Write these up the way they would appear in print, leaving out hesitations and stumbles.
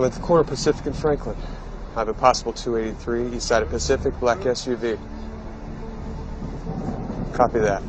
I'm at the corner of Pacific and Franklin. I have a possible 283, east side of Pacific, black SUV. Copy that.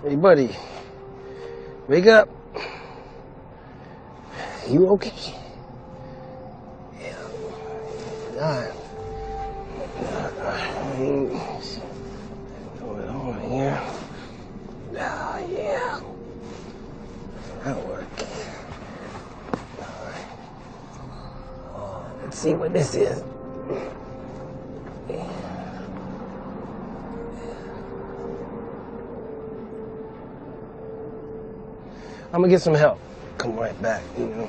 Hey, buddy. Wake up. You okay? Yeah. God. What's going on here? Ah, yeah. That worked. Alright. Let's see what this is. I'm gonna get some help. Come right back, you know.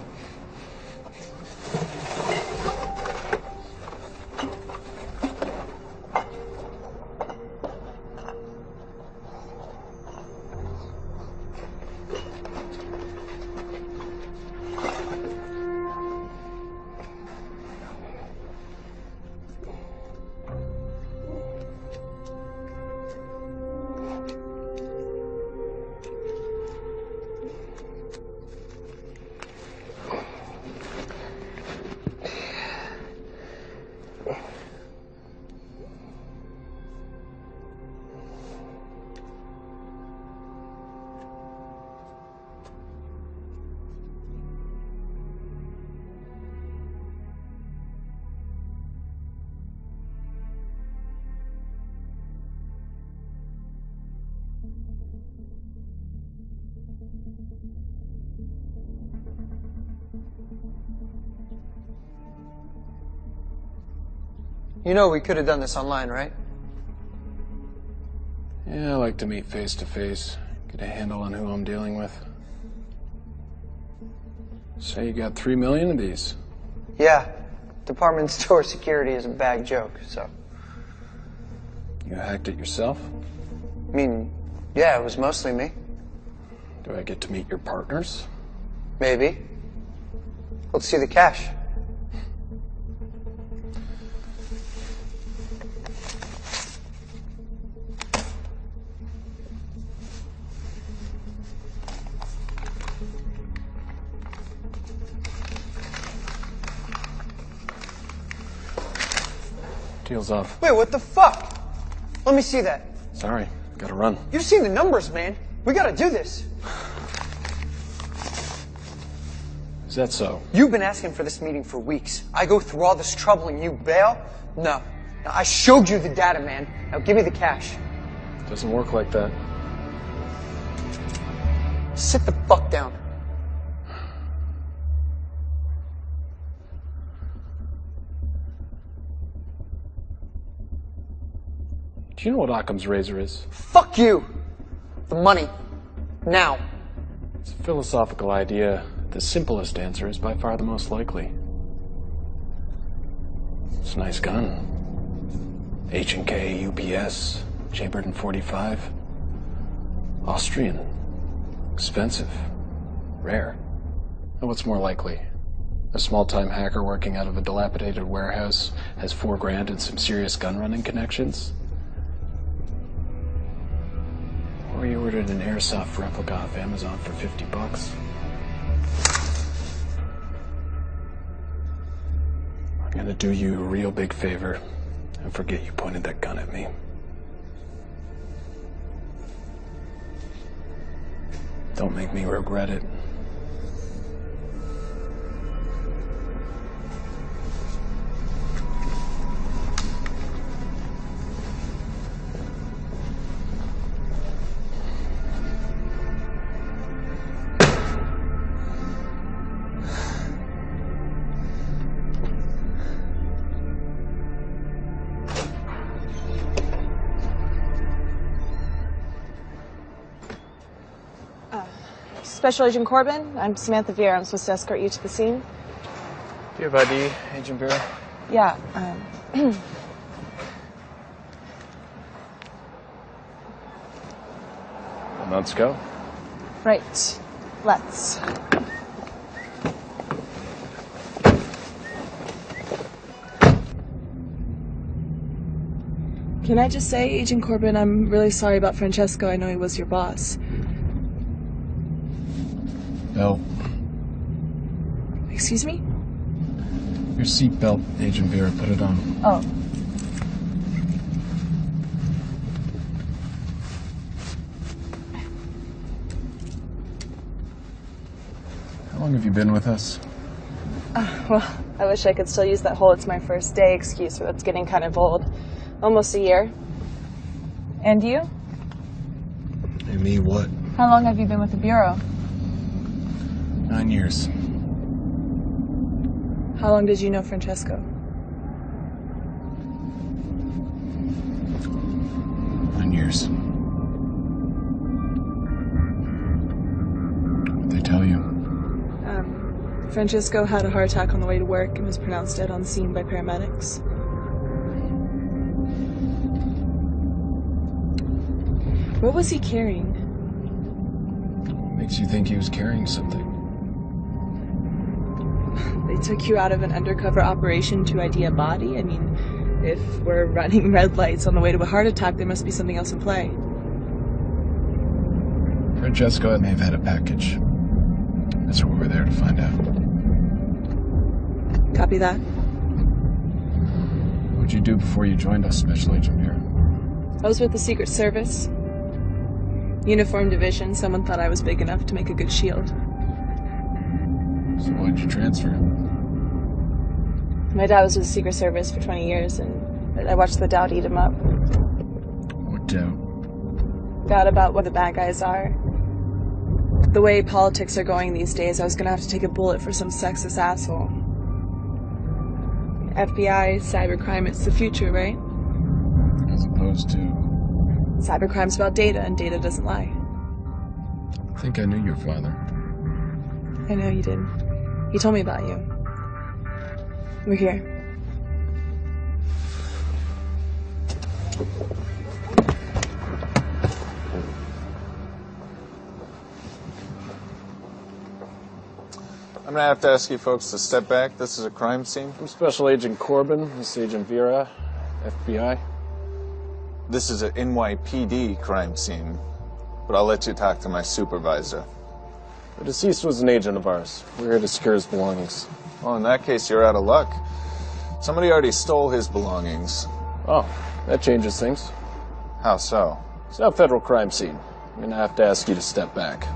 You know we could have done this online, right? Yeah, I like to meet face to face, get a handle on who I'm dealing with. Say you got 3 million of these. Yeah. Department store security is a bad joke, so. You hacked it yourself? I mean, yeah, it was mostly me. Do I get to meet your partners? Maybe. Let's see the cash. Deal's off. Wait, what the fuck? Let me see that. Sorry, gotta run. You've seen the numbers, man. We gotta do this. Is that so? You've been asking for this meeting for weeks. I go through all this trouble and you bail? No. Now, I showed you the data, man. Now give me the cash. Doesn't work like that. Sit the fuck down. Do you know what Occam's razor is? Fuck you. The money. Now. It's a philosophical idea. The simplest answer is by far the most likely. It's a nice gun. H&K, UPS, chambered in .45. Austrian. Expensive. Rare. And what's more likely? A small-time hacker working out of a dilapidated warehouse has $4 grand and some serious gun-running connections? Or you ordered an airsoft replica off Amazon for $50. I'm gonna do you a real big favor and forget you pointed that gun at me. Don't make me regret it. Special Agent Corbin, I'm Samantha Vieira. I'm supposed to escort you to the scene. Do you have ID, Agent Vera? Yeah, Let's go. right. Let's. Can I just say, Agent Corbin, I'm really sorry about Francesco. I know he was your boss. Belt. Excuse me? Your seatbelt, Agent Vera. Put it on. Oh. long have you been with us? Well, I wish I could still use that whole "it's my first day" excuse, but that's getting kind of old. Almost a year. And you? Hey, me what? How long have you been with the Bureau? 9 years. How long did you know Francesco? 9 years. What'd they tell you? Francesco had a heart attack on the way to work and was pronounced dead on scene by paramedics. What was he carrying? Makes you think he was carrying something. They took you out of an undercover operation to ID a body? I mean, if we're running red lights on the way to a heart attack, there must be something else in play. Francesco may have had a package. That's what we're there to find out. Copy that. What'd you do before you joined us, Special Agent Vera? I was with the Secret Service. Uniform Division. Someone thought I was big enough to make a good shield. So why'd you transfer? My dad was with the Secret Service for 20 years, and I watched the doubt eat him up. What doubt? Doubt about what the bad guys are. The way politics are going these days, I was gonna have to take a bullet for some sexist asshole. FBI, cybercrime, it's the future, right? As opposed to... Cybercrime's about data, and data doesn't lie. I think I knew your father. I know you did. He told me about you. We're here. I'm gonna have to ask you folks to step back. This is a crime scene. I'm Special Agent Corbin. This is Agent Vera, FBI. This is an NYPD crime scene, but I'll let you talk to my supervisor. The deceased was an agent of ours. We're here to secure his belongings. Well, in that case, you're out of luck. Somebody already stole his belongings. Oh, that changes things. How so? It's not a federal crime scene. I'm gonna have to ask you to step back.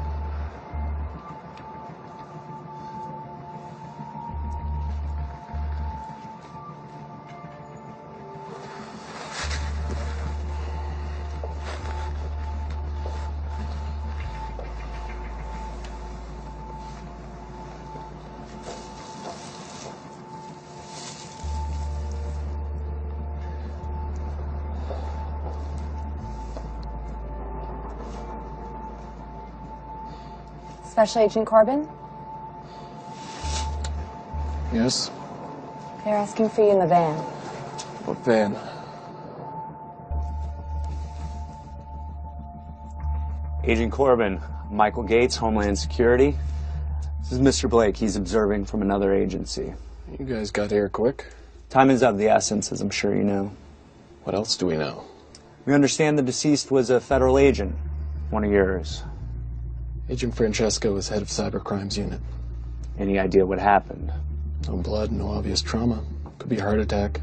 Special Agent Corbin? Yes? They're asking for you in the van. What van? Agent Corbin, Michael Gates, Homeland Security. This is Mr. Blake. He's observing from another agency. You guys got here quick. Time is of the essence, as I'm sure you know. What else do we know? We understand the deceased was a federal agent, one of yours. Agent Francesco was head of Cybercrime's unit. Any idea what happened? No blood, no obvious trauma. Could be a heart attack.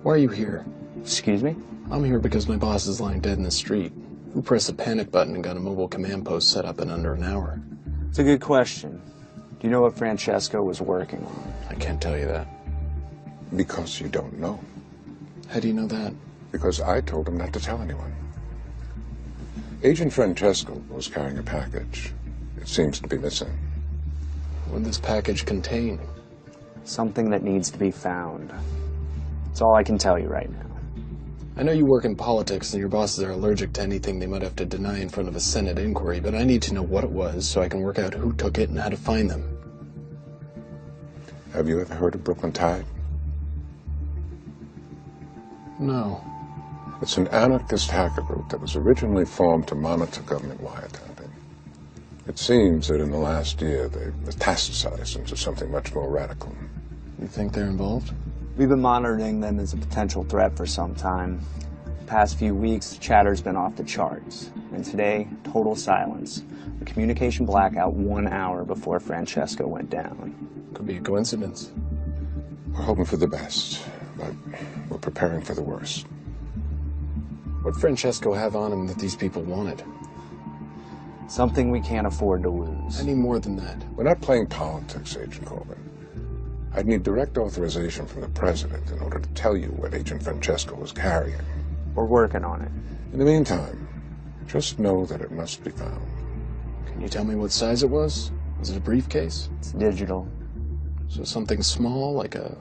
Why are you here? Excuse me? I'm here because my boss is lying dead in the street. We pressed a panic button and got a mobile command post set up in under an hour. It's a good question. Do you know what Francesco was working on? I can't tell you that. Because you don't know. How do you know that? Because I told him not to tell anyone. Agent Francesco was carrying a package. It seems to be missing. What did this package contain? Something that needs to be found. That's all I can tell you right now. I know you work in politics and your bosses are allergic to anything they might have to deny in front of a Senate inquiry, but I need to know what it was so I can work out who took it and how to find them. Have you ever heard of Brooklyn Tide? No. It's an anarchist hacker group that was originally formed to monitor government wiretapping. It seems that in the last year they've metastasized into something much more radical. You think they're involved? We've been monitoring them as a potential threat for some time. The past few weeks, chatter's been off the charts. And today, total silence. A communication blackout 1 hour before Francesco went down. Could be a coincidence. We're hoping for the best, but we're preparing for the worst. What'd Francesco have on him that these people wanted? Something we can't afford to lose. I need more than that. We're not playing politics, Agent Corbin. I'd need direct authorization from the president in order to tell you what Agent Francesco was carrying. We're working on it. In the meantime, just know that it must be found. Can you tell me what size it was? Was it a briefcase? It's digital. So something small, like a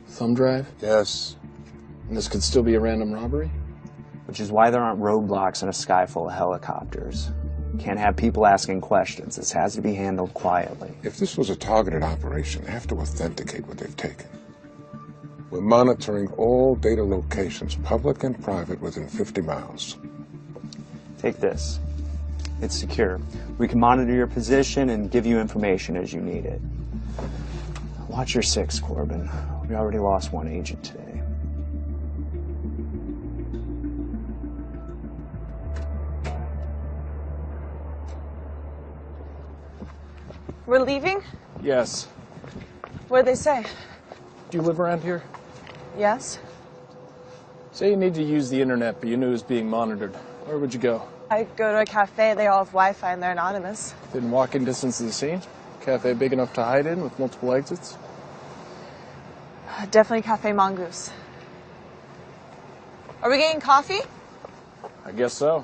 thumb drive? Yes. And this could still be a random robbery? Which is why there aren't roadblocks in a sky full of helicopters. Can't have people asking questions. This has to be handled quietly. If this was a targeted operation, they have to authenticate what they've taken. We're monitoring all data locations, public and private, within 50 miles. Take this. It's secure. We can monitor your position and give you information as you need it. Watch your six, Corbin. We already lost one agent today. We're leaving? Yes. What'd they say? Do you live around here? Yes. Say you need to use the internet, but you knew it was being monitored. Where would you go? I go to a cafe, they all have Wi-Fi and they're anonymous. Within walking distance of the scene? Cafe big enough to hide in with multiple exits? Definitely Cafe Mongoose. Are we getting coffee? I guess so.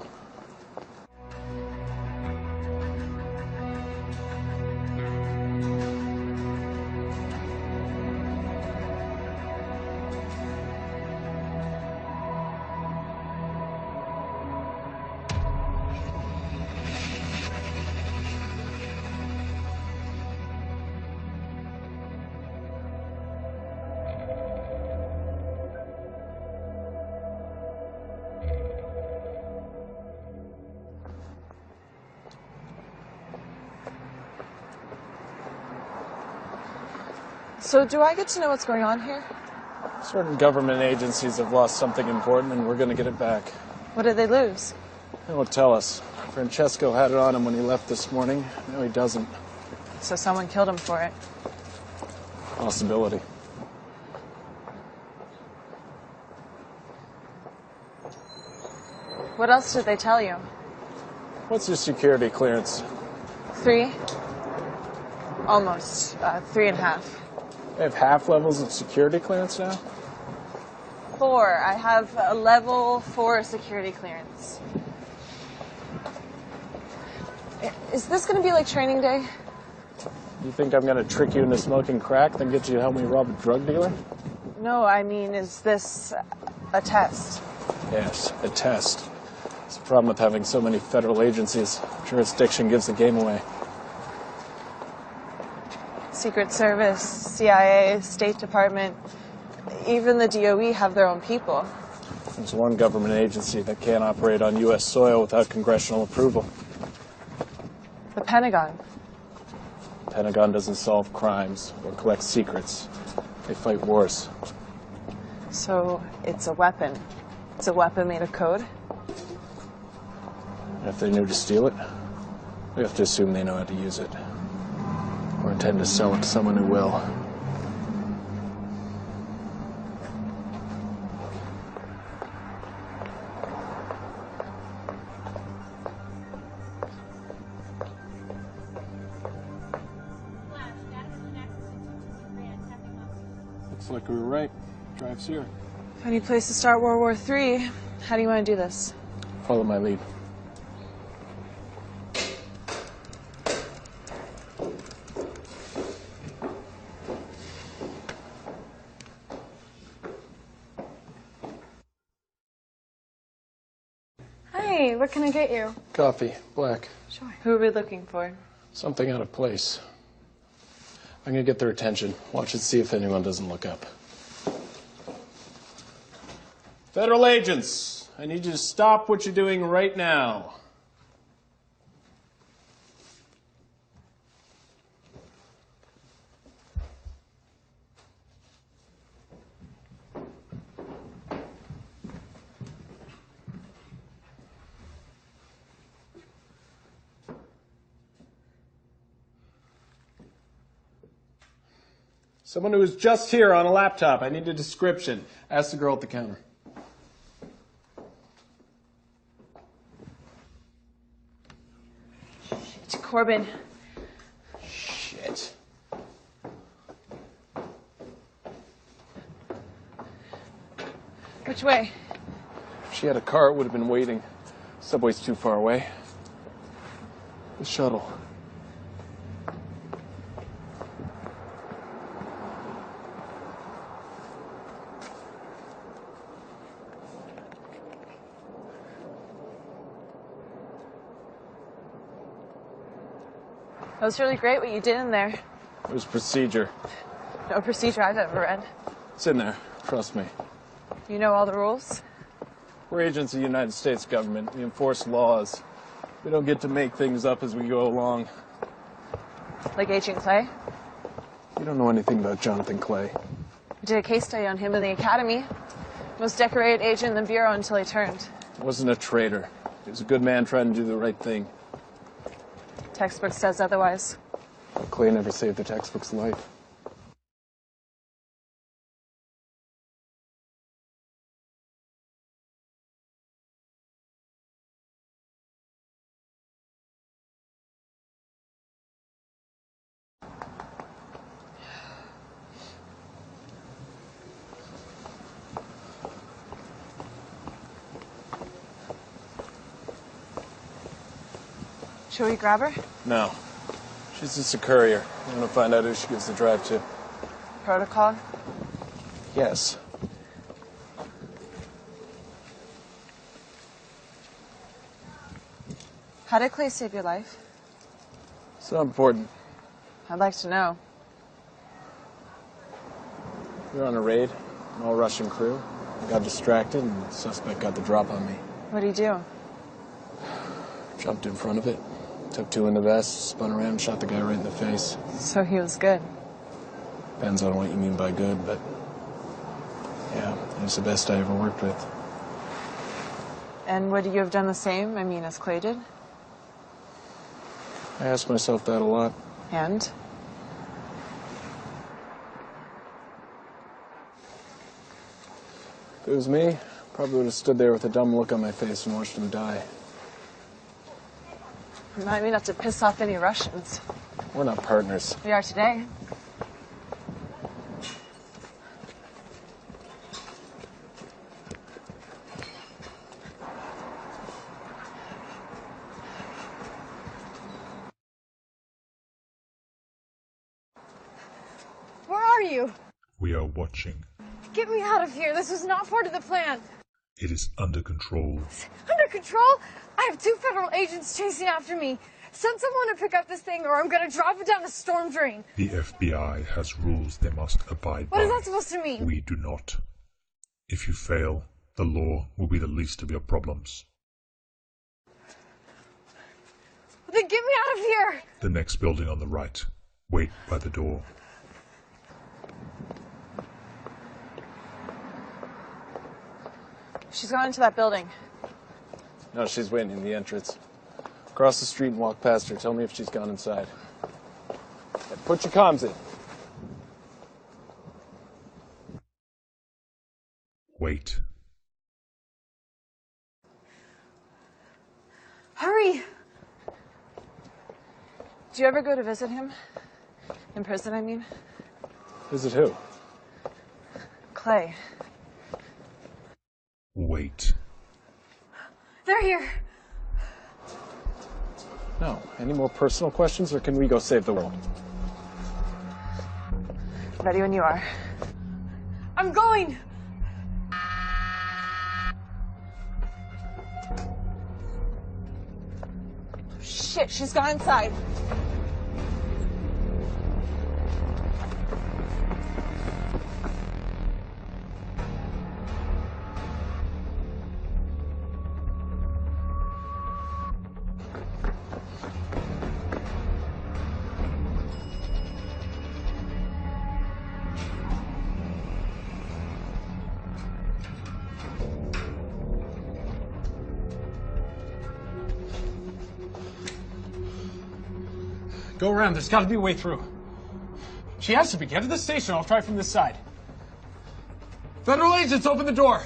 So do I get to know what's going on here? Certain government agencies have lost something important, and we're going to get it back. What did they lose? They won't tell us. Francesco had it on him when he left this morning. No, he doesn't. So someone killed him for it. Possibility. What else did they tell you? What's your security clearance? 3? Almost. 3.5. They have half levels of security clearance now? 4. I have a level 4 security clearance. Is this going to be like training day? You think I'm going to trick you into smoking crack, then get you to help me rob a drug dealer? No, I mean, is this a test? Yes, a test. It's the problem with having so many federal agencies. Jurisdiction gives the game away. Secret Service, CIA, State Department, even the DOE have their own people. There's one government agency that can't operate on U.S. soil without congressional approval. The Pentagon. The Pentagon doesn't solve crimes or collect secrets. They fight wars. So it's a weapon. It's a weapon made of code? And if they knew to steal it, we have to assume they know how to use it. Or intend to sell it to someone who will. Looks like we were right. Drive's here. Any place to start World War III? How do you want to do this? Follow my lead. Hey, what can I get you? Coffee, black. Sure. Who are we looking for? Something out of place. I'm gonna get their attention. Watch and see if anyone doesn't look up. Federal agents, I need you to stop what you're doing right now. Someone who was just here on a laptop. I need a description. Ask the girl at the counter. Corbin. Shit. Which way? If she had a car, it would have been waiting. Subway's too far away. The shuttle. That was really great what you did in there. It was procedure. No procedure I've ever read. It's in there. Trust me. You know all the rules? We're agents of the United States government. We enforce laws. We don't get to make things up as we go along. Like Agent Clay? You don't know anything about Jonathan Clay. I did a case study on him in the academy. Most decorated agent in the Bureau until he turned. He wasn't a traitor. He was a good man trying to do the right thing. Textbook says otherwise. Clay never saved the textbook's life. Should we grab her? No. She's just a courier. I'm gonna find out who she gives the drive to. Protocol? Yes. How did Clay save your life? It's not important. I'd like to know. We were on a raid, an all-Russian crew. I got distracted and the suspect got the drop on me. What do you do? Jumped in front of it, took two in the vest, spun around and shot the guy right in the face. So he was good. Depends on what you mean by good, but yeah, he was the best I ever worked with. And would you have done the same, I mean, as Clay did? I ask myself that a lot. And? If it was me, probably would have stood there with a dumb look on my face and watched him die. Remind me not to piss off any Russians. We're not partners. We are today. Where are you? We are watching. Get me out of here. This was not part of the plan. It is under control. Under control? I have 2 federal agents chasing after me. Send someone to pick up this thing or I'm going to drop it down a storm drain. The FBI has rules they must abide by. What is that supposed to mean? We do not. If you fail, the law will be the least of your problems. Then get me out of here. The next building on the right. Wait by the door. She's gone into that building. No, she's waiting in the entrance. Cross the street and walk past her. Tell me if she's gone inside. And put your comms in. Wait. Hurry. Do you ever go to visit him? In prison, I mean? Visit who? Clay. Wait. They're here. No. Any more personal questions, or can we go save the world? Ready when you are. I'm going. Shit, she's gone inside. Go around. There's got to be a way through. She has to be. Get to the station. I'll try from this side. Federal agents, open the door.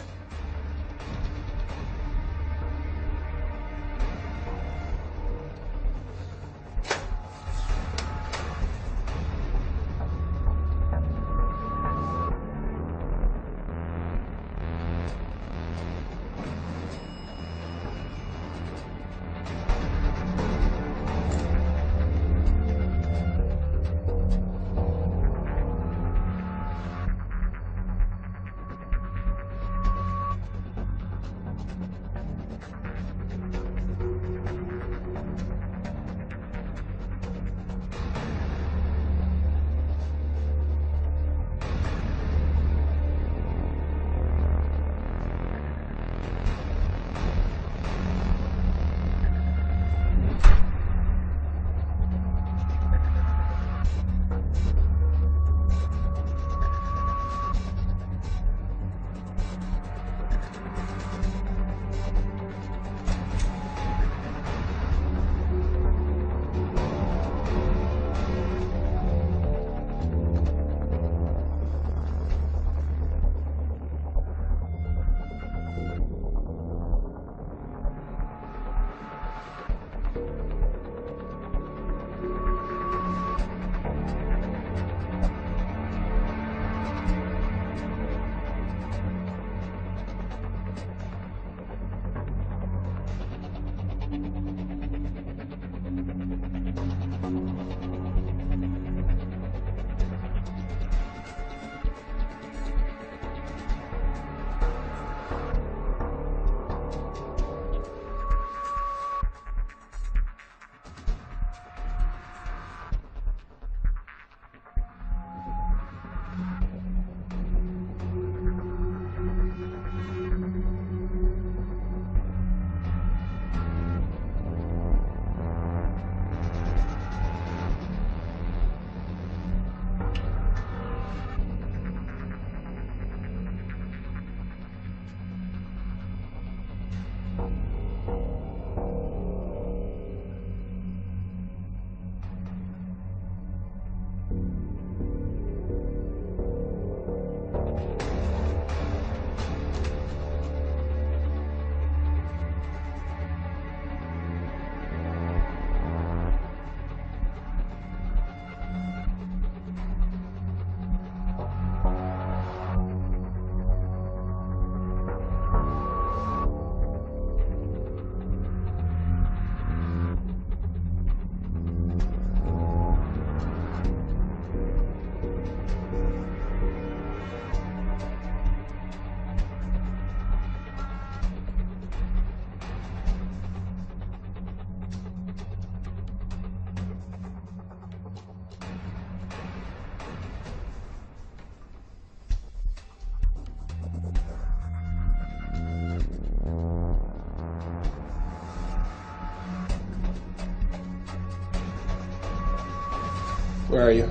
Where are you?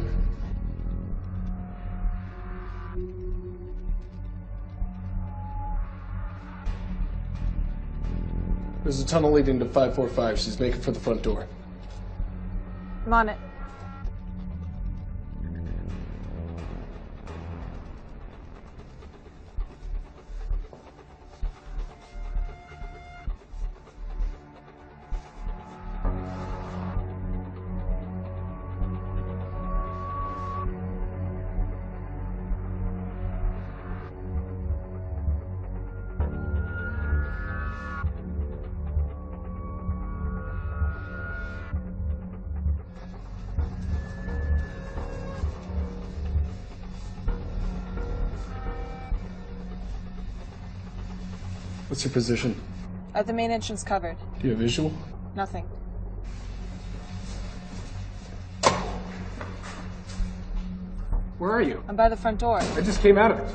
There's a tunnel leading to 545. She's making for the front door. I'm on it. What's your position? The main entrance covered. Do you have visual? Nothing. Where are you? I'm by the front door. I just came out of it.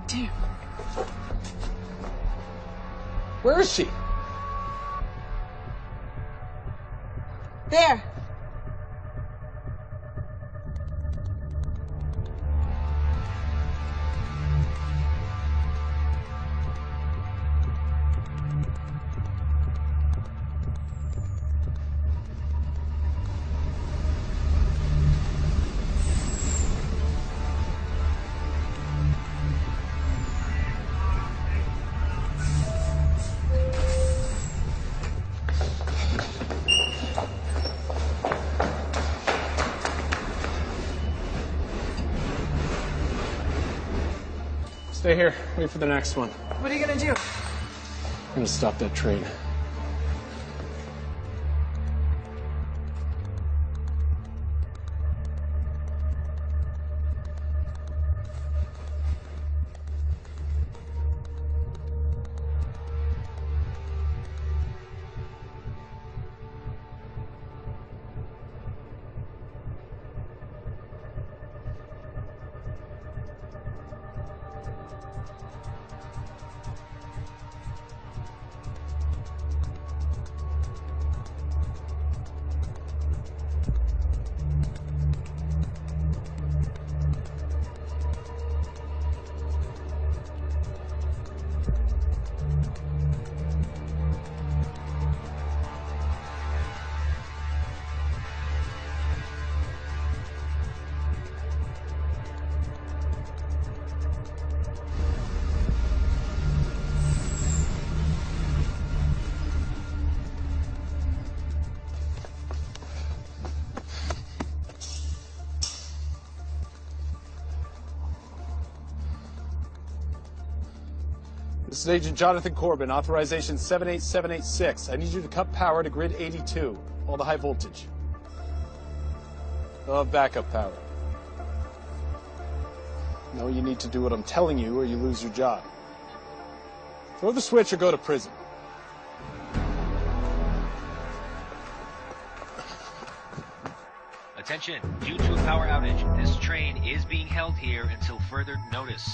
Damn. Where is she? There. Stay here. Wait for the next one. What are you gonna do? I'm gonna stop that train. This is Agent Jonathan Corbin, authorization 78786. I need you to cut power to grid 82, all the high voltage. They'll have backup power. No, you need to do what I'm telling you or you lose your job. Throw the switch or go to prison. Attention, due to a power outage, this train is being held here until further notice.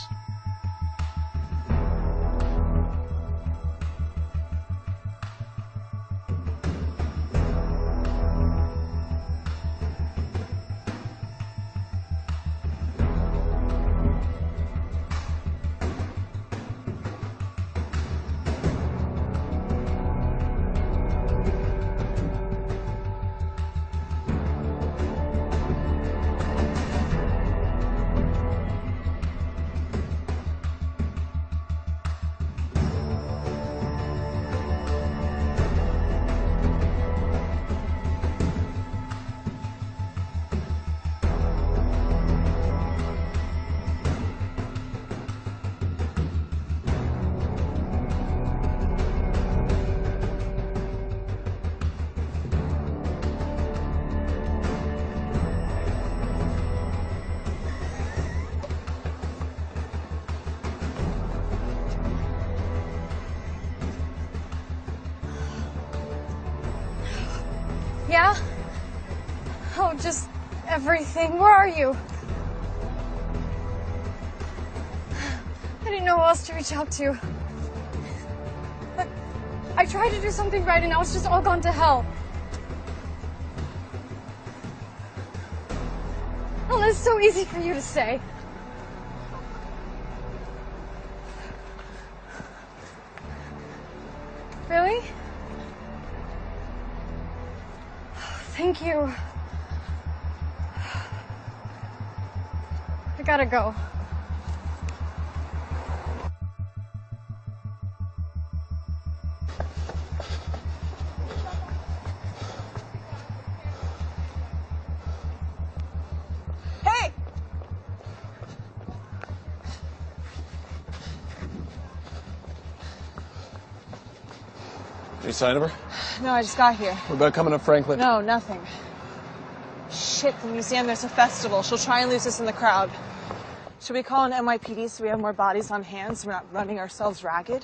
Yeah? Oh, just everything. Where are you? I didn't know who else to reach out to. But I tried to do something right and now it's just all gone to hell. Oh, that's so easy for you to say. Really? Thank you. I gotta go. Hey! Any sign of her? No, I just got here. What about coming to Franklin? No, nothing. Shit, the museum, there's a festival. She'll try and lose us in the crowd. Should we call an NYPD so we have more bodies on hand so we're not running ourselves ragged?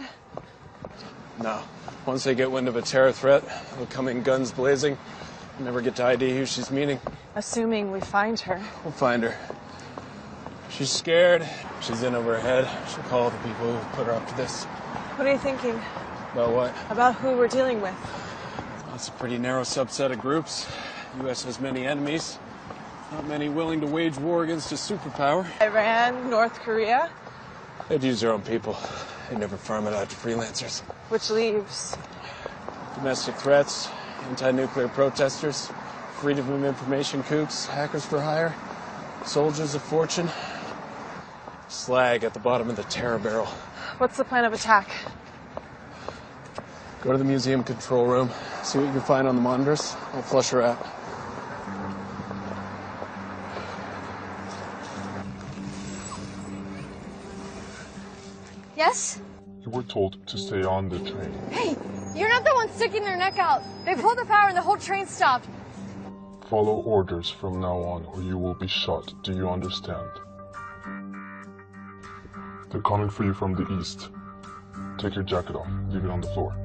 No. Once they get wind of a terror threat, they'll come in guns blazing. Never get to ID who she's meeting. Assuming we find her. We'll find her. She's scared. She's in over her head. She'll call the people who put her up to this. What are you thinking? About what? About who we're dealing with. That's a pretty narrow subset of groups. The U.S. has many enemies. Not many willing to wage war against a superpower. Iran, North Korea. They'd use their own people. They'd never farm it out to freelancers. Which leaves domestic threats, anti-nuclear protesters, freedom of information kooks, hackers for hire, soldiers of fortune. Slag at the bottom of the terror barrel. What's the plan of attack? Go to the museum control room, see what you can find on the monitors. I'll flush her out. Yes? You were told to stay on the train. Hey, you're not the one sticking their neck out. They pulled the power and the whole train stopped. Follow orders from now on or you will be shot. Do you understand? They're coming for you from the east. Take your jacket off. Leave it on the floor.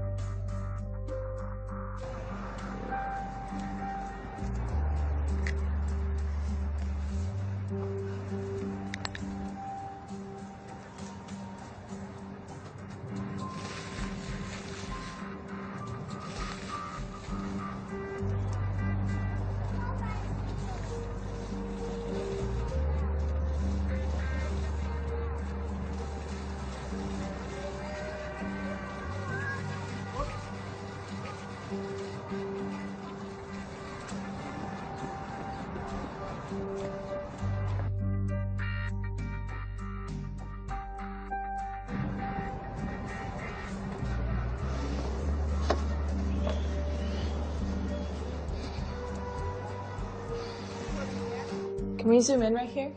Can we zoom in right here?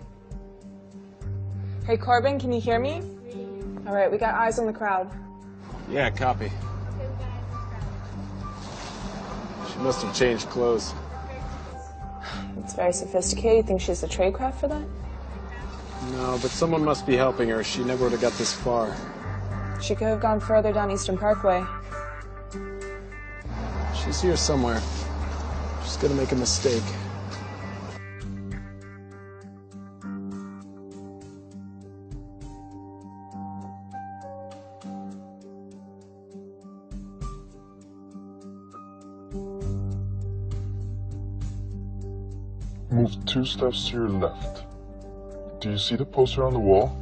Hey, Corbin, can you hear me? All right, we got eyes on the crowd. Yeah, copy. She must have changed clothes. It's very sophisticated. You think she has the tradecraft for that? No, but someone must be helping her. She never would have got this far. She could have gone further down Eastern Parkway. She's here somewhere. She's gonna make a mistake. Move 2 steps to your left. Do you see the poster on the wall?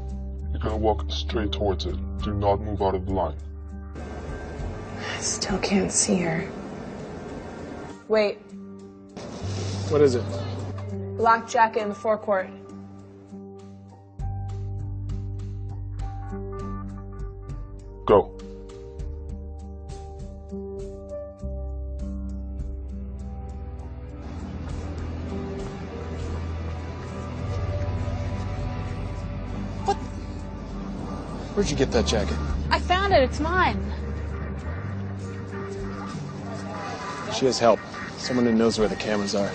You're gonna walk straight towards it. Do not move out of the line. I still can't see her. Wait. What is it? Black jacket in the forecourt. Go. Where'd you get that jacket? I found it. It's mine. She has help. Someone who knows where the cameras are.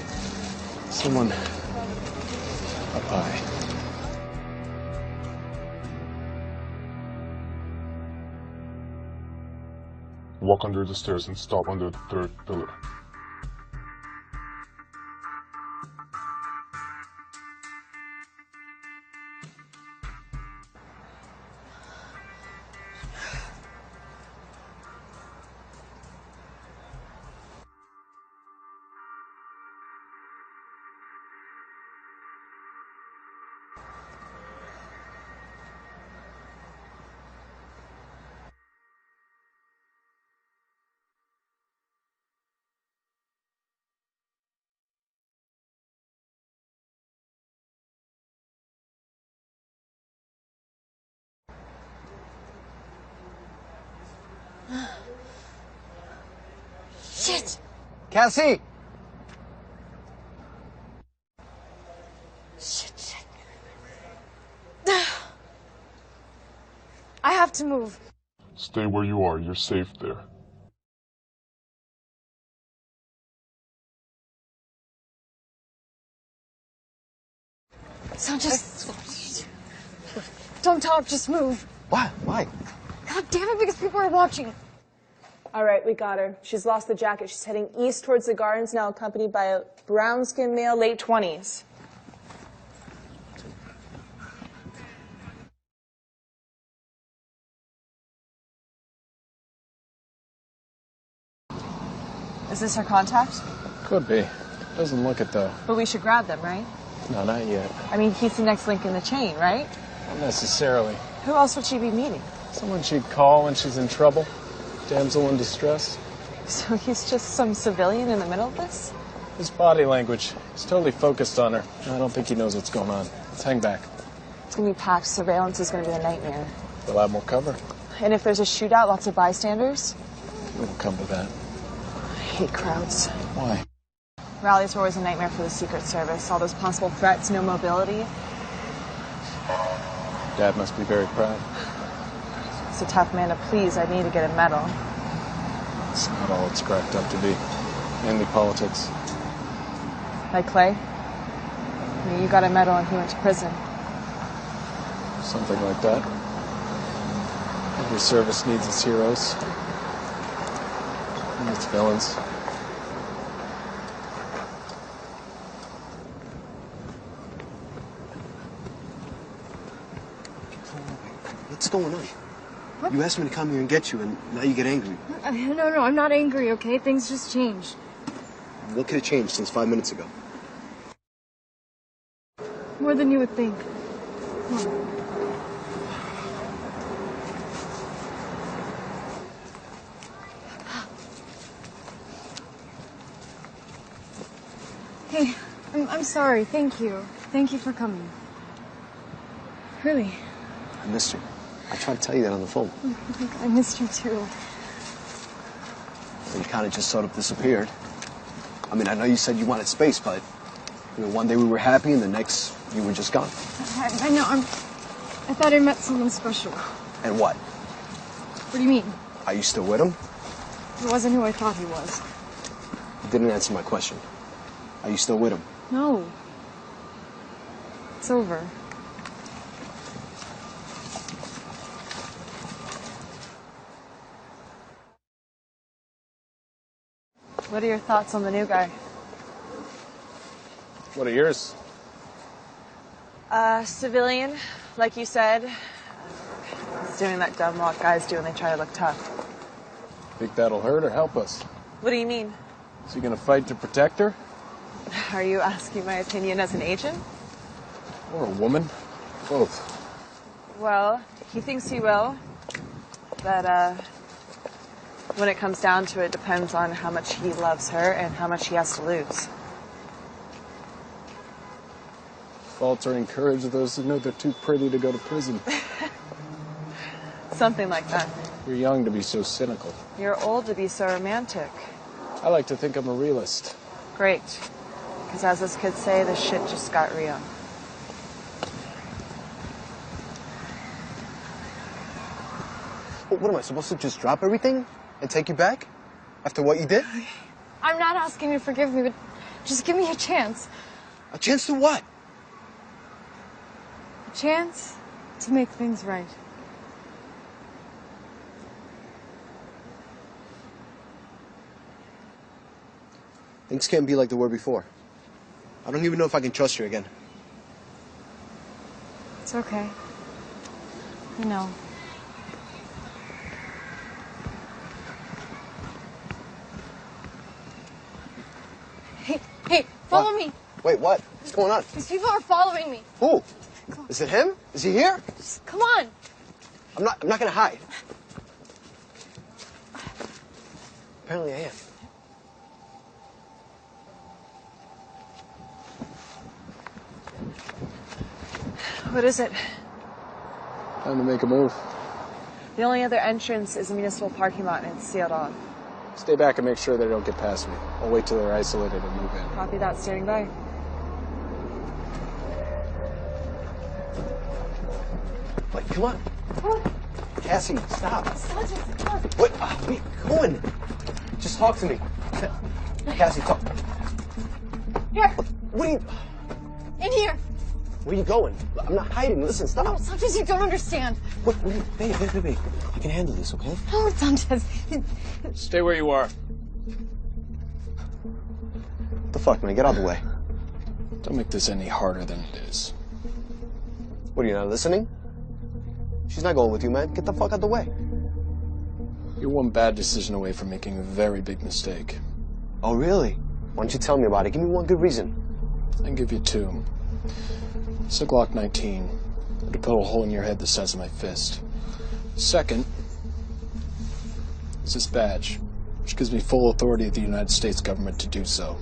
Someone up high. Walk under the stairs and stop under the 3rd pillar. Shit! Cassie! Shit. I have to move. Stay where you are. You're safe there. So just... Don't talk, just move. Why? Why? God damn it, because people are watching. All right, we got her. She's lost the jacket. She's heading east towards the gardens, now accompanied by a brown-skinned male, late 20s. Is this her contact? Could be. Doesn't look it, though. But we should grab them, right? No, not yet. I mean, he's the next link in the chain, right? Not necessarily. Who else would she be meeting? Someone she'd call when she's in trouble. Damsel in distress. So he's just some civilian in the middle of this? His body language. He's totally focused on her. I don't think he knows what's going on. Let's hang back. It's gonna be packed. Surveillance is gonna be a nightmare. We'll have more cover. And if there's a shootout, lots of bystanders? It'll come to that. I hate crowds. Why? Rallies are always a nightmare for the Secret Service. All those possible threats, no mobility. Dad must be very proud. It's a tough man to please. I need to get a medal. It's not all it's cracked up to be. Mainly politics. Like Clay? I mean, you got a medal and he went to prison. Something like that. Every service needs its heroes. And its villains. What's going on? What? You asked me to come here and get you, and now you get angry. No, I'm not angry, okay? Things just changed. What could have changed since 5 minutes ago? More than you would think. Come on. Hey, I'm sorry. Thank you. Thank you for coming. Really. I missed you. I tried to tell you that on the phone. I missed you too. You kind of just sort of disappeared. I mean, I know you said you wanted space, but you know, one day we were happy, and the next you were just gone. I know. I thought I met someone special. And what? What do you mean? Are you still with him? He wasn't who I thought he was. You didn't answer my question. Are you still with him? No. It's over. What are your thoughts on the new guy? What are yours? Civilian, like you said. He's doing that dumb walk guys do when they try to look tough. Think that'll hurt or help us? What do you mean? Is he gonna fight to protect her? Are you asking my opinion as an agent? Or a woman? Both. Well, he thinks he will. But, when it comes down to it, depends on how much he loves her and how much he has to lose. Faltering courage of those who know they're too pretty to go to prison. Something like that. You're young to be so cynical. You're old to be so romantic. I like to think I'm a realist. Great. Because as those kids say, the shit just got real. What am I supposed to just drop everything and take you back? After what you did? I'm not asking you to forgive me, but just give me a chance. A chance to what? A chance to make things right. Things can't be like they were before. I don't even know if I can trust you again. It's okay. You know. Hey, follow me. Wait, what? What's going on? These people are following me. Who? Is it him? Is he here? Just, come on. I'm not gonna hide. Apparently I am. What is it? Time to make a move. The only other entrance is a municipal parking lot and it's sealed off. Stay back and make sure they don't get past me. I'll wait till they're isolated and move in. Copy that, standing by. Wait, come on. Cassie, stop. Sergeant, come on. Wait, where are you going? Just talk to me. Cassie, talk. Here. What are you... In here. Where are you going? I'm not hiding. Listen, stop. No, Sanchez, you don't understand. What? Babe. I can handle this, okay? No, Sanchez. Stay where you are. What the fuck, man? Get out of the way. Don't make this any harder than it is. What, are you not listening? She's not going with you, man. Get the fuck out of the way. You're one bad decision away from making a very big mistake. Oh, really? Why don't you tell me about it? Give me one good reason. I can give you two. It's a Glock 19. To put a hole in your head the size of my fist. Second is this badge, which gives me full authority of the United States government to do so.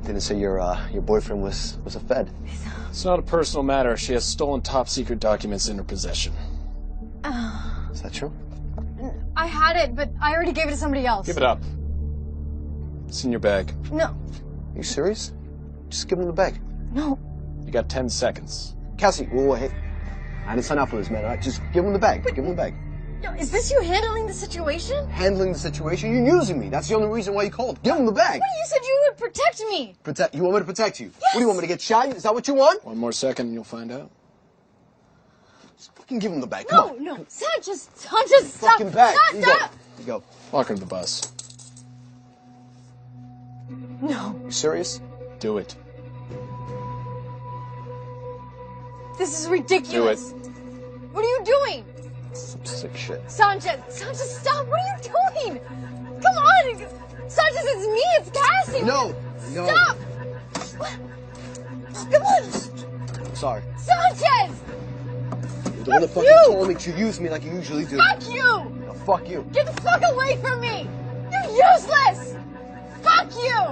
Didn't say your boyfriend was a Fed. It's not a personal matter. She has stolen top secret documents in her possession. Is that true? I had it, but I already gave it to somebody else. Give it up. It's in your bag. No. Are you serious? Just give him the bag. No. You got 10 seconds. Cassie, whoa, hey. I didn't sign up for this, man. All right, just give him the bag. Give him the bag. No, is this you handling the situation? Handling the situation? You're using me. That's the only reason why you called. Give him the bag. What? You said you would protect me. Protect? You want me to protect you? Yes. What do you want me to get shot? Is that what you want? One more second and you'll find out. Just fucking give him the bag. Come on. No. Sanchez, stop. Fucking bag. Here you go. Stop. Here you go. Walk her to the bus. No. You serious? Do it. This is ridiculous. Do it. What are you doing? Some sick shit. Sanchez, stop. What are you doing? Come on. Sanchez, it's me. It's Cassie. No. Stop. Come on. I'm sorry. Sanchez. You're the one that fucking told me to use me like you usually do. Fuck you. No, fuck you. Get the fuck away from me. You're useless. Fuck you.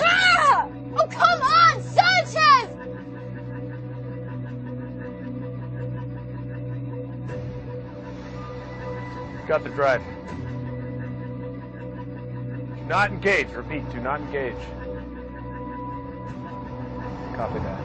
Ah! Oh, come on, Sanchez. Got the drive. Do not engage. Repeat, do not engage. Copy that.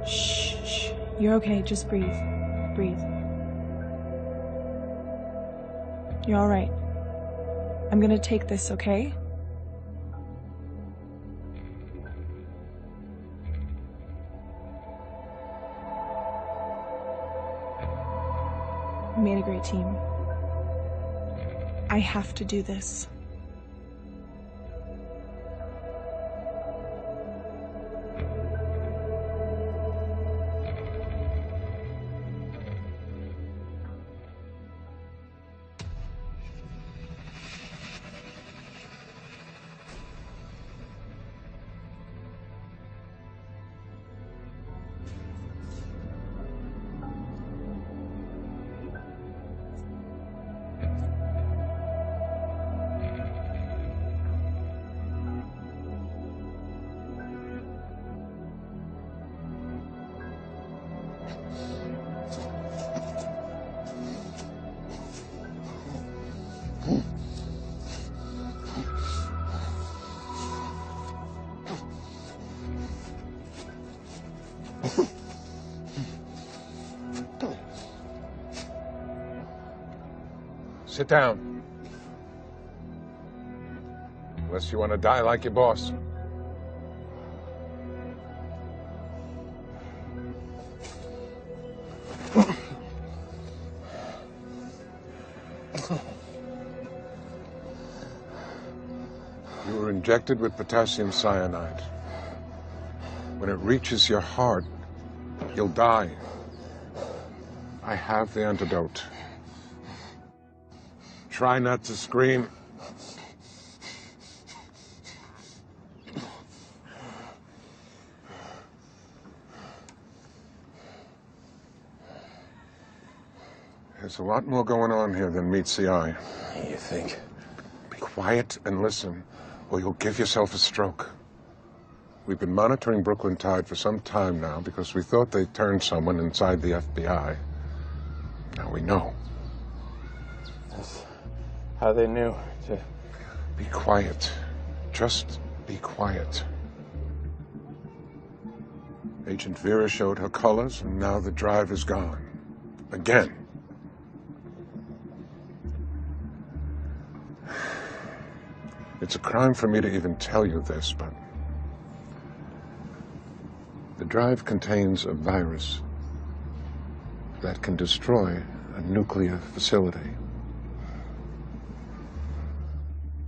Shh, shh. You're okay. Just breathe. Breathe. You're all right. I'm gonna take this, okay? We made a great team. I have to do this. Sit down. Unless you want to die like your boss. You were injected with potassium cyanide. When it reaches your heart, you'll die. I have the antidote. Try not to scream. There's a lot more going on here than meets the eye. You think? Be quiet and listen, or you'll give yourself a stroke. We've been monitoring Brooklyn Tide for some time now because we thought they turned someone inside the FBI. Now we know. That's how they knew to... Be quiet. Just be quiet. Agent Vera showed her colors, and now the drive is gone. Again. It's a crime for me to even tell you this, but the drive contains a virus that can destroy a nuclear facility.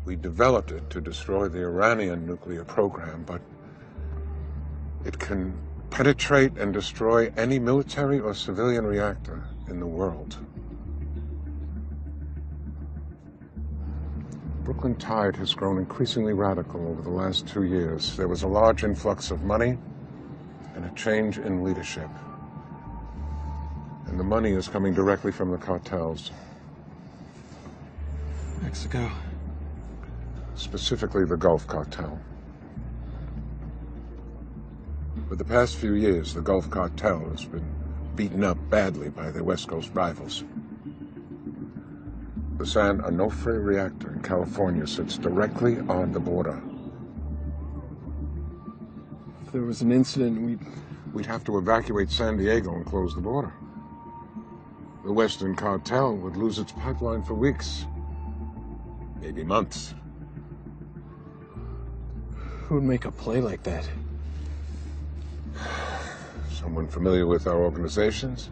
We developed it to destroy the Iranian nuclear program, but it can penetrate and destroy any military or civilian reactor in the world. Brooklyn Tide has grown increasingly radical over the last 2 years. There was a large influx of money and a change in leadership. And the money is coming directly from the cartels. Mexico. Specifically the Gulf Cartel. For the past few years, the Gulf Cartel has been beaten up badly by their West Coast rivals. The San Onofre reactor in California sits directly on the border. If there was an incident, we'd have to evacuate San Diego and close the border. The Western Cartel would lose its pipeline for weeks, maybe months. Who would make a play like that? Someone familiar with our organizations,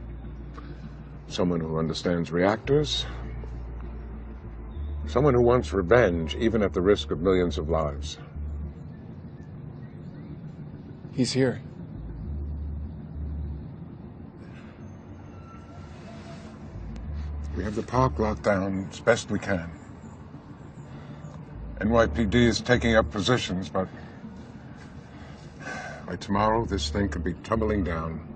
someone who understands reactors, someone who wants revenge, even at the risk of millions of lives. He's here. We have the park locked down as best we can. NYPD is taking up positions, but by tomorrow, this thing could be tumbling down.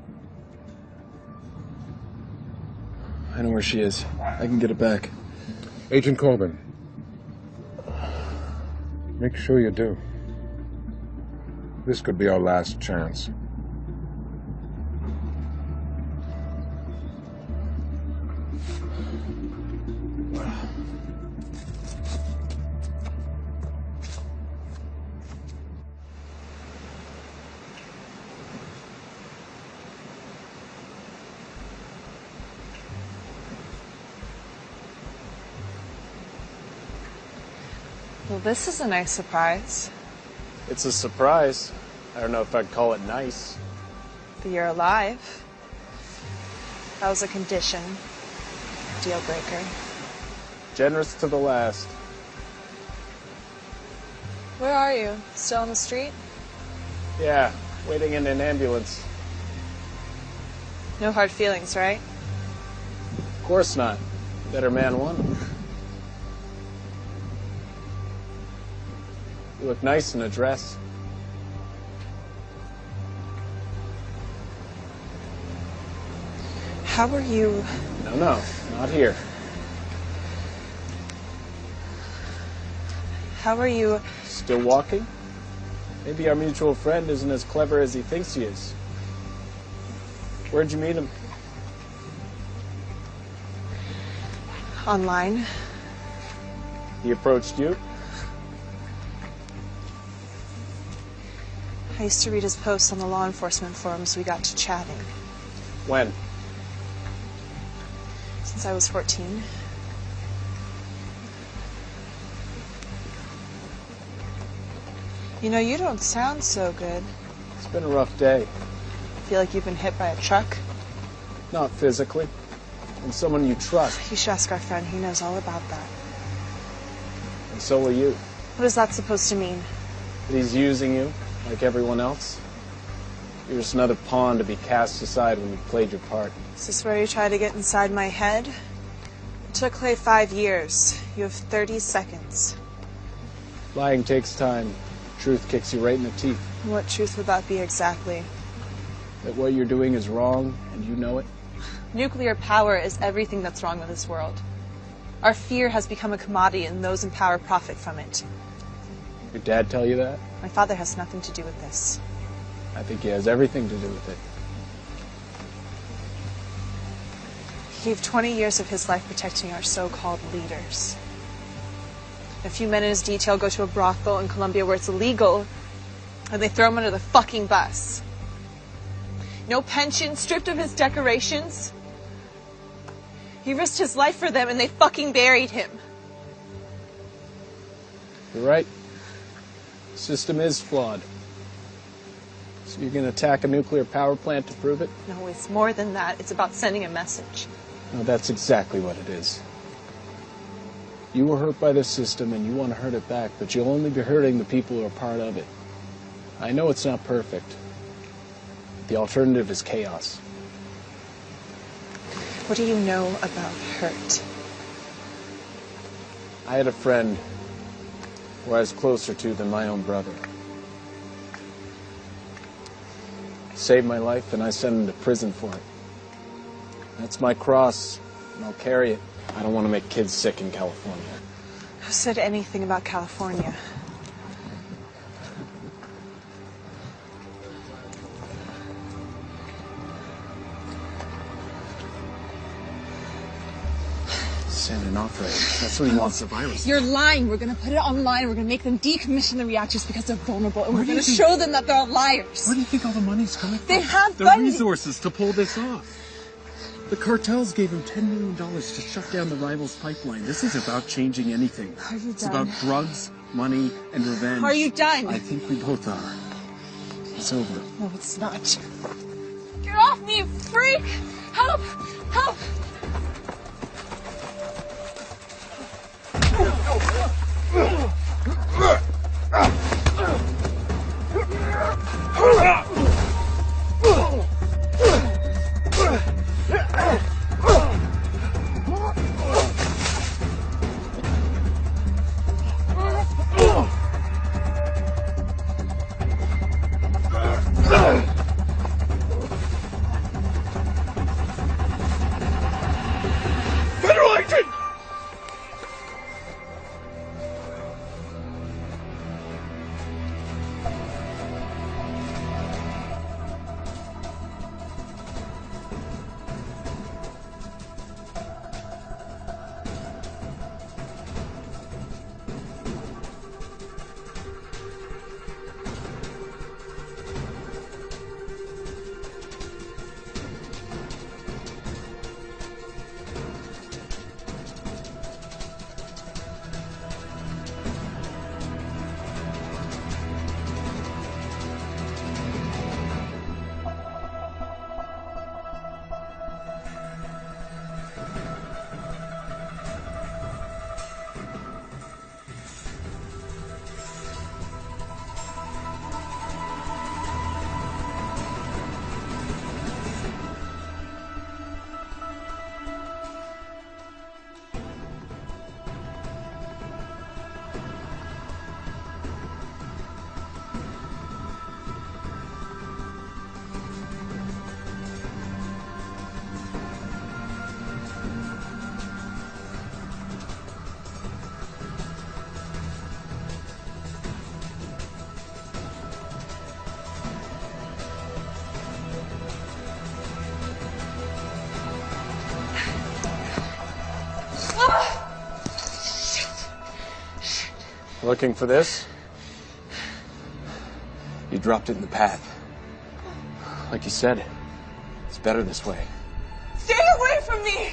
I know where she is. I can get it back. Agent Corbin, make sure you do. This could be our last chance. Well, this is a nice surprise. It's a surprise. I don't know if I'd call it nice. But you're alive. That was a condition. Deal breaker. Generous to the last. Where are you? Still on the street? Yeah, waiting in an ambulance. No hard feelings, right? Of course not. Better man won. You look nice in a dress. How are you? No, not here. How are you? Still walking? Maybe our mutual friend isn't as clever as he thinks he is. Where'd you meet him? Online. He approached you? I used to read his posts on the law enforcement forums. We got to chatting. When? Since I was 14. You know, you don't sound so good. It's been a rough day. Feel like you've been hit by a truck? Not physically. And someone you trust. You should ask our friend. He knows all about that. And so will you. What is that supposed to mean? That he's using you, like everyone else. You're just another pawn to be cast aside when you've played your part. Is this where you try to get inside my head? It took Clay 5 years. You have 30 seconds. Lying takes time. Truth kicks you right in the teeth. What truth would that be exactly? That what you're doing is wrong, and you know it. Nuclear power is everything that's wrong with this world. Our fear has become a commodity, and those in power profit from it. Your dad tell you that? My father has nothing to do with this. I think he has everything to do with it. He gave 20 years of his life protecting our so-called leaders. A few men in his detail go to a brothel in Colombia where it's illegal, and they throw him under the fucking bus. No pension, stripped of his decorations. He risked his life for them, and they fucking buried him. You're right. The system is flawed. So you're going to attack a nuclear power plant to prove it? No, it's more than that. It's about sending a message. No, that's exactly what it is. You were hurt by the system and you want to hurt it back, but you'll only be hurting the people who are part of it. I know it's not perfect. The alternative is chaos. What do you know about hurt? I had a friend who I was closer to than my own brother. He saved my life and I sent him to prison for it. That's my cross, and I'll carry it. I don't want to make kids sick in California. Who said anything about California? Send an offer. That's what he wants, the virus. You're lying. We're going to put it online. We're going to make them decommission the reactors because they're vulnerable. And we're going to show them that they're all liars. Where do you think all the money's coming from? They have the funding. resources to pull this off. The cartels gave him $10 million to shut down the rivals' pipeline. This is about changing anything. Are you It's done? about drugs, money, and revenge. Are you done? I think we both are. It's over. No, it's not. Get off me, you freak! Help! Help! Looking for this? You dropped it in the path. Like you said, it's better this way. Stay away from me!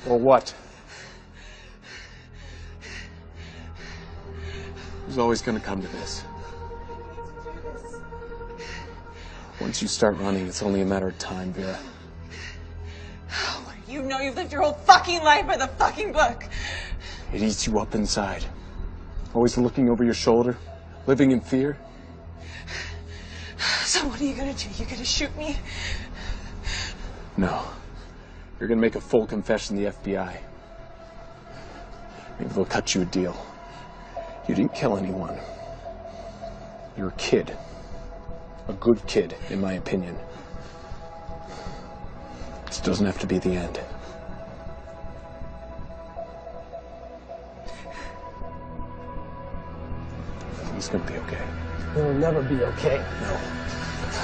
Or what? It was always gonna come to this. Once you start running, it's only a matter of time, Vera. You know you've lived your whole fucking life by the fucking book. It eats you up inside. Always looking over your shoulder, living in fear. So what are you gonna do? You gonna shoot me? No. You're gonna make a full confession to the FBI. Maybe they'll cut you a deal. You didn't kill anyone. You're a kid. A good kid, in my opinion. This doesn't have to be the end. It's gonna be okay. It'll never be okay.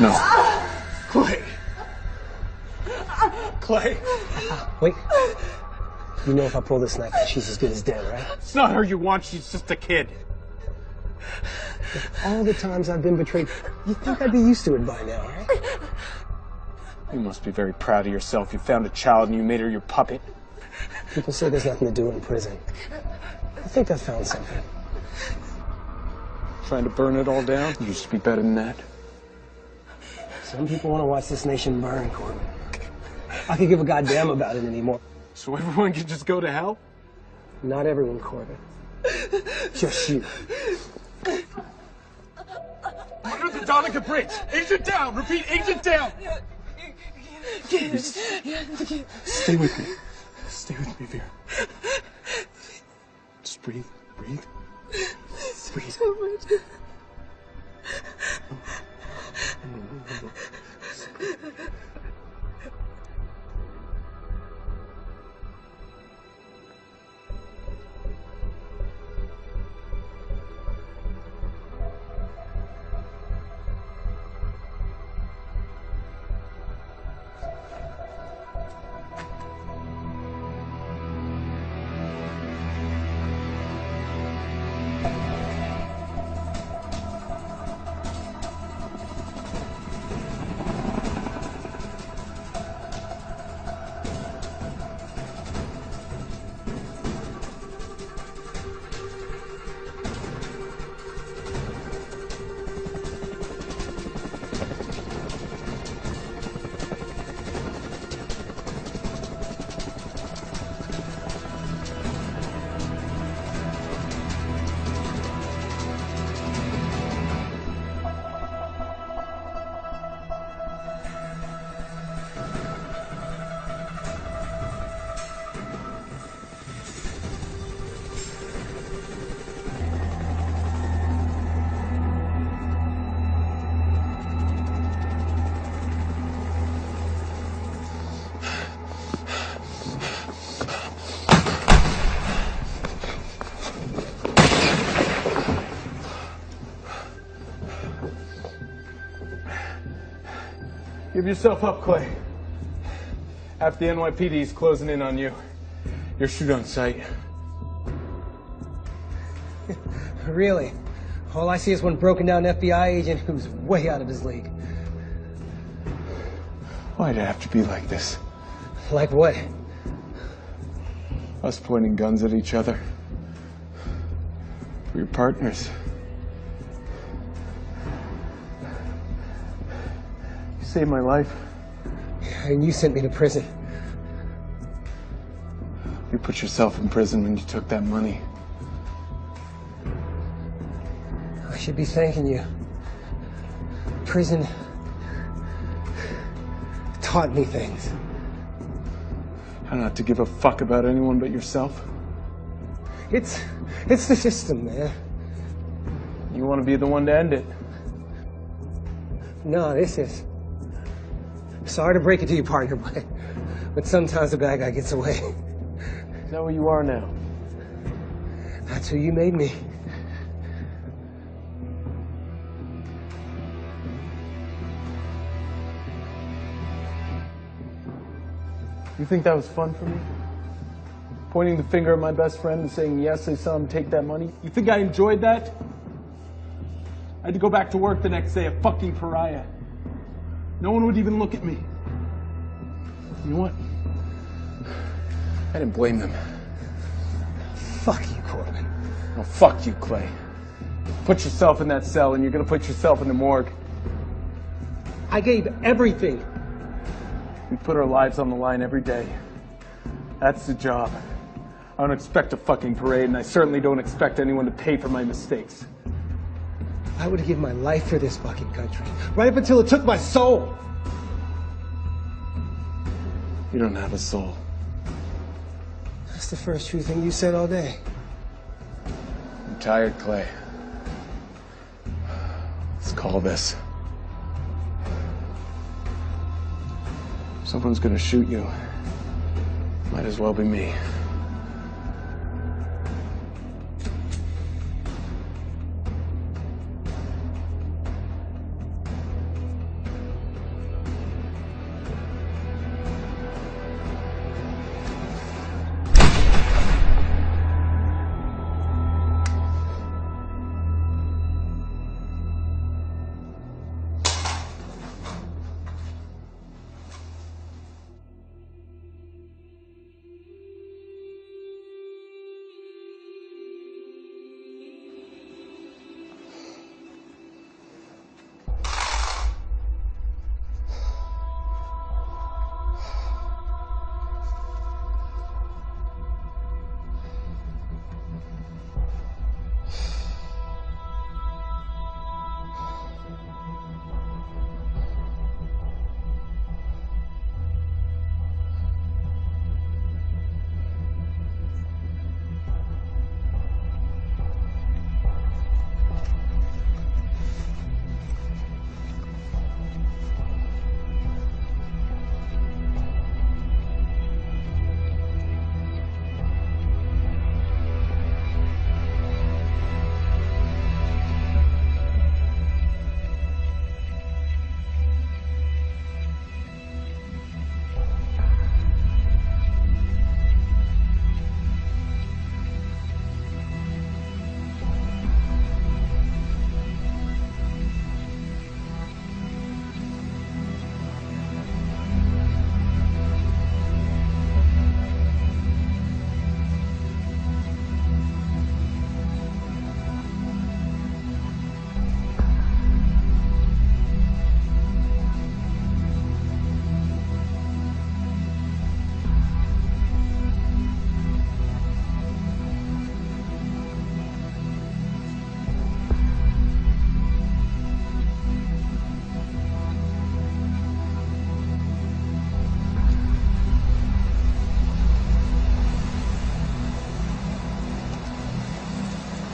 No. Clay! Clay! Wait. You know if I pull this knife out, she's as good as dead, right? It's not her you want, she's just a kid. All the times I've been betrayed, you'd think I'd be used to it by now, right? You must be very proud of yourself. You found a child and you made her your puppet. People say there's nothing to do in prison. I think I found something. Trying to burn it all down? You used to be better than that. Some people want to watch this nation burn, Corbin. I could give a goddamn about it anymore. So everyone can just go to hell? Not everyone, Corbin. Just you. Under the Donica Bridge! Agent down! Repeat, agent down! Stay with me. Stay with me, Vera. Just breathe. Breathe. Breathe. So much. Give yourself up, Clay. Half the NYPD's closing in on you. You're shoot on sight. Really? All I see is one broken down FBI agent who's way out of his league. Why'd it have to be like this? Like what? Us pointing guns at each other. We're partners. You saved my life. And you sent me to prison. You put yourself in prison when you took that money. I should be thanking you. Prison taught me things. How not to give a fuck about anyone but yourself? It's the system, man. You want to be the one to end it. No, this is... Sorry to break it to you, partner, but sometimes the bad guy gets away. Is that what you are now? That's who you made me. You think that was fun for me? pointing the finger at my best friend and saying, yes, I saw him take that money. You think I enjoyed that? I had to go back to work the next day, a fucking pariah. No one would even look at me. You know what? I didn't blame them. Fuck you, Corbin. Oh, fuck you, Clay. Put yourself in that cell and you're gonna put yourself in the morgue. I gave everything. We put our lives on the line every day. That's the job. I don't expect a fucking parade, and I certainly don't expect anyone to pay for my mistakes. I would have given my life for this fucking country, right up until it took my soul. You don't have a soul. That's the first true thing you said all day. I'm tired, Clay. Let's call this. Someone's gonna shoot you. Might as well be me.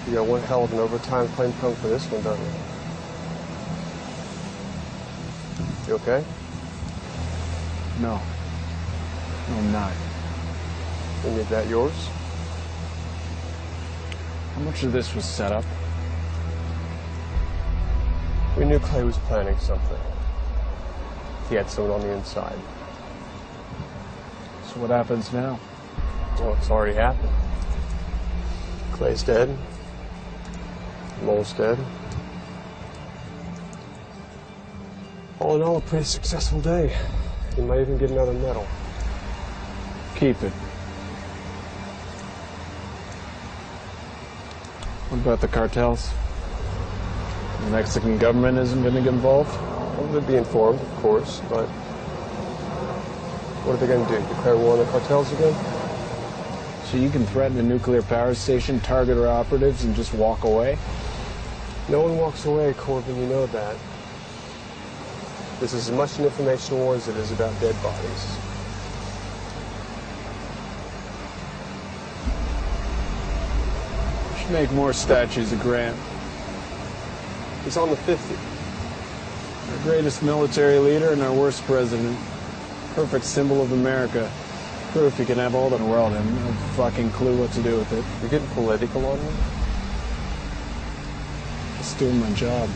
You got one hell of an overtime claim coming for this one, don't you? You okay? No. No, I'm not. Any of that yours? How much of this was set up? We knew Clay was planning something. He had someone on the inside. So what happens now? Well, it's already happened. Clay's dead. Mole's dead. All in all, a pretty successful day. You might even get another medal. Keep it. What about the cartels? The Mexican government isn't going to get involved? Well, they'd be informed, of course, but what are they going to do? Declare war on the cartels again? So you can threaten a nuclear power station, target our operatives, and just walk away? No one walks away, Corbin, you know that. This is as much an information war as it is about dead bodies. We should make more statues of Grant. He's on the 50. Our greatest military leader and our worst president. Perfect symbol of America. Proof you can have all the world and no fucking clue what to do with it. You're getting political on me? Just doing my job.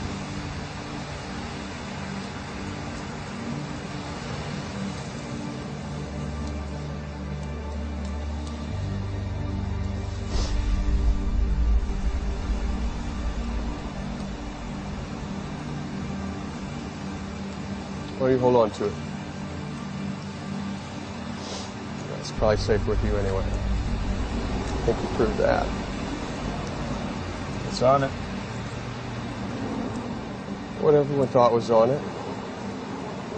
Why don't you hold on to it? It's probably safe with you anyway. I think you proved that. It's on it. What everyone thought was on it.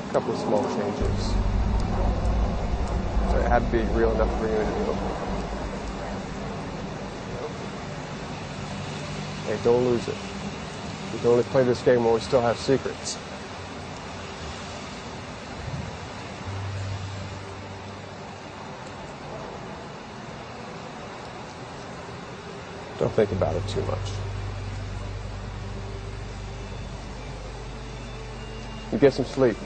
A couple of small changes. So it had to be real enough for you to do. Hey, don't lose it. We can only play this game while we still have secrets. Don't think about it too much. You get some sleep.